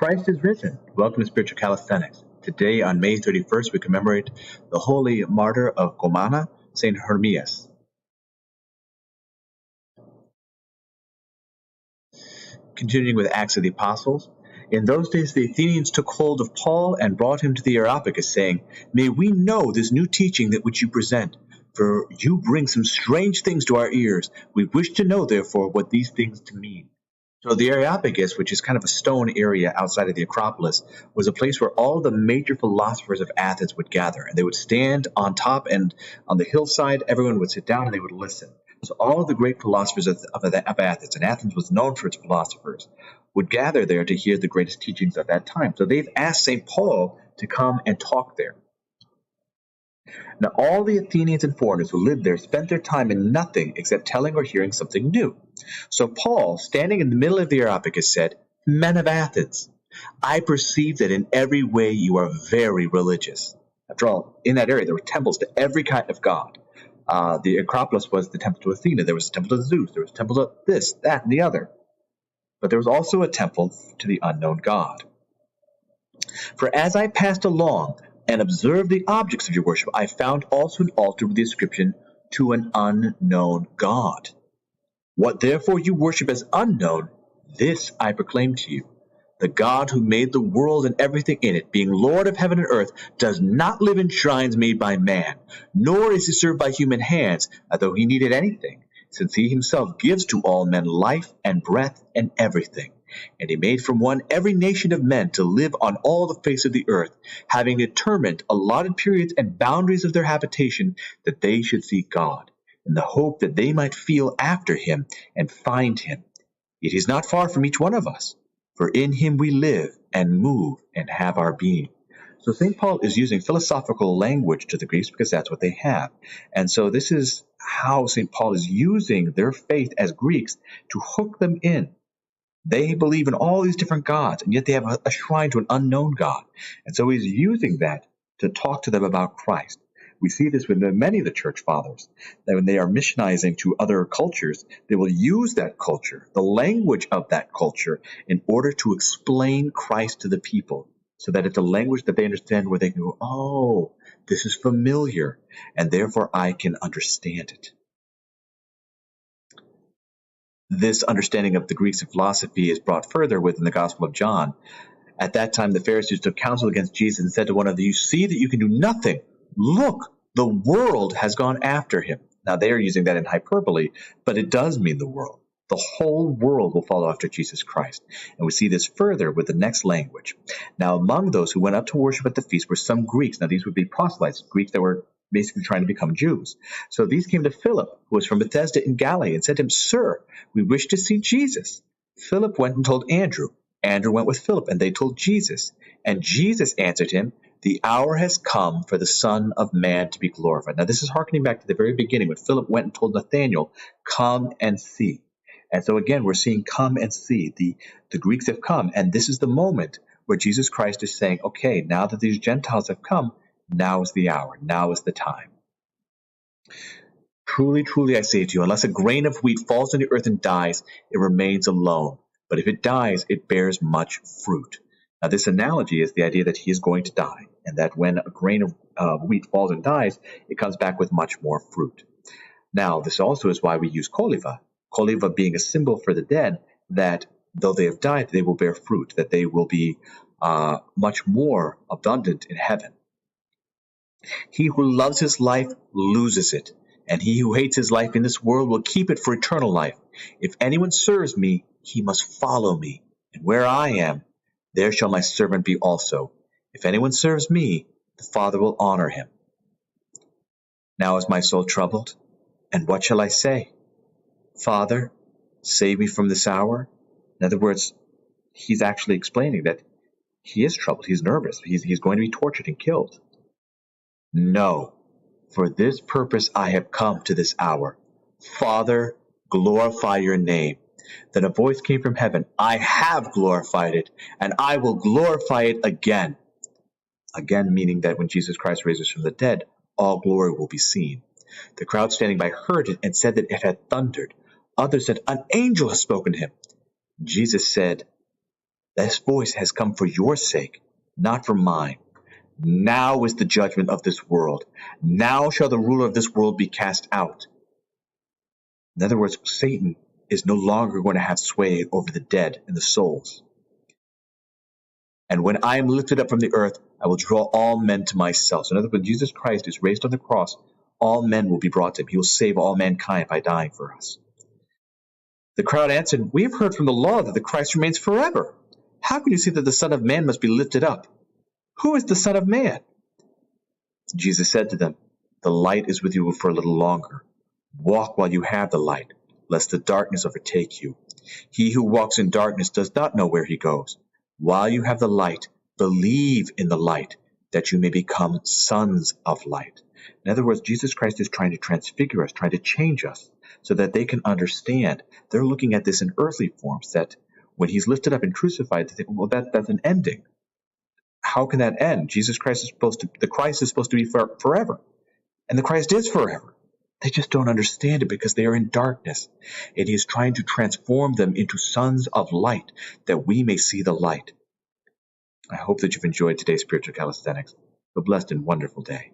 Christ is risen. Welcome to Spiritual Calisthenics. Today, on May 31st, we commemorate the holy martyr of Comana, St. Hermias. Continuing with Acts of the Apostles, in those days the Athenians took hold of Paul and brought him to the Areopagus, saying, "May we know this new teaching that which you present, for you bring some strange things to our ears. We wish to know, therefore, what these things to mean." So the Areopagus, which is kind of a stone area outside of the Acropolis, was a place where all the major philosophers of Athens would gather. And they would stand on top, and on the hillside, everyone would sit down and they would listen. So all of the great philosophers of Athens, and Athens was known for its philosophers, would gather there to hear the greatest teachings of that time. So they've asked St. Paul to come and talk there. Now all the Athenians and foreigners who lived there spent their time in nothing except telling or hearing something new. So Paul, standing in the middle of the Areopagus, said, "Men of Athens, I perceive that in every way you are very religious." After all, in that area there were temples to every kind of god. The Acropolis was the temple to Athena. There was a temple to Zeus. There was a temple to this, that, and the other. But there was also a temple to the unknown God. "For as I passed along and observed the objects of your worship, I found also an altar with the inscription, 'To an unknown God.' What therefore you worship as unknown, this I proclaim to you. The God who made the world and everything in it, being Lord of heaven and earth, does not live in shrines made by man, nor is he served by human hands, as though he needed anything, since he himself gives to all men life and breath and everything. And he made from one every nation of men to live on all the face of the earth, having determined allotted periods and boundaries of their habitation, that they should seek God, in the hope that they might feel after him and find him. Yet he is not far from each one of us, for in him we live and move and have our being." So St. Paul is using philosophical language to the Greeks because that's what they have. And so this is how St. Paul is using their faith as Greeks to hook them in. They believe in all these different gods, and yet they have a shrine to an unknown God. And so he's using that to talk to them about Christ. We see this with many of the church fathers, that when they are missionizing to other cultures, they will use that culture, the language of that culture, in order to explain Christ to the people, so that it's a language that they understand where they can go, "Oh, this is familiar, and therefore I can understand it." This understanding of the Greek philosophy is brought further within the Gospel of John. At that time, the Pharisees took counsel against Jesus and said to one of them, "You see that you can do nothing. Look, the world has gone after him." Now, they are using that in hyperbole, but it does mean the world. The whole world will follow after Jesus Christ. And we see this further with the next language. Now, among those who went up to worship at the feast were some Greeks. Now, these would be proselytes, Greeks that were basically trying to become Jews. So these came to Philip, who was from Bethsaida in Galilee, and said to him, "Sir, we wish to see Jesus." Philip went and told Andrew. Andrew went with Philip, and they told Jesus. And Jesus answered him, "The hour has come for the Son of Man to be glorified." Now, this is hearkening back to the very beginning when Philip went and told Nathanael, "Come and see." And so again, we're seeing come and see. The Greeks have come, and this is the moment where Jesus Christ is saying, okay, now that these Gentiles have come, now is the hour, now is the time. "Truly, truly, I say to you, unless a grain of wheat falls in the earth and dies, it remains alone. But if it dies, it bears much fruit." Now, this analogy is the idea that he is going to die, and that when a grain of wheat falls and dies, it comes back with much more fruit. Now, this also is why we use coliva. Coliva being a symbol for the dead, that though they have died, they will bear fruit, that they will be much more abundant in heaven. "He who loves his life loses it, and he who hates his life in this world will keep it for eternal life. If anyone serves me, he must follow me, and where I am, there shall my servant be also. If anyone serves me, the Father will honor him. Now is my soul troubled, and what shall I say? Father, save me from this hour." In other words, he's actually explaining that he is troubled, he's nervous, he's going to be tortured and killed. "No, for this purpose I have come to this hour. Father, glorify your name." Then a voice came from heaven, "I have glorified it, and I will glorify it again." Again, meaning that when Jesus Christ raises from the dead, all glory will be seen. The crowd standing by heard it and said that it had thundered. Others said, "An angel has spoken to him." Jesus said, This voice has come for your sake, not for mine. Now is the judgment of this world. Now shall the ruler of this world be cast out. In other words, Satan is no longer going to have sway over the dead and the souls. And when I am lifted up from the earth, I will draw all men to myself. So in other words, when Jesus Christ is raised on the cross, all men will be brought to him. He will save all mankind by dying for us. The crowd answered, we have heard from the law that the Christ remains forever. How can you say that the Son of Man must be lifted up? Who is the Son of Man? Jesus said to them, the light is with you for a little longer. Walk while you have the light, lest the darkness overtake you. He who walks in darkness does not know where he goes. While you have the light, believe in the light, that you may become sons of light. In other words, Jesus Christ is trying to transfigure us, trying to change us, so that they can understand. They're looking at this in earthly forms, that when he's lifted up and crucified, they think, well, that's an ending. How can that end? The Christ is supposed to be forever. And the Christ is forever. They just don't understand it because they are in darkness. And he is trying to transform them into sons of light, that we may see the light. I hope that you've enjoyed today's spiritual calisthenics. Have a blessed and wonderful day.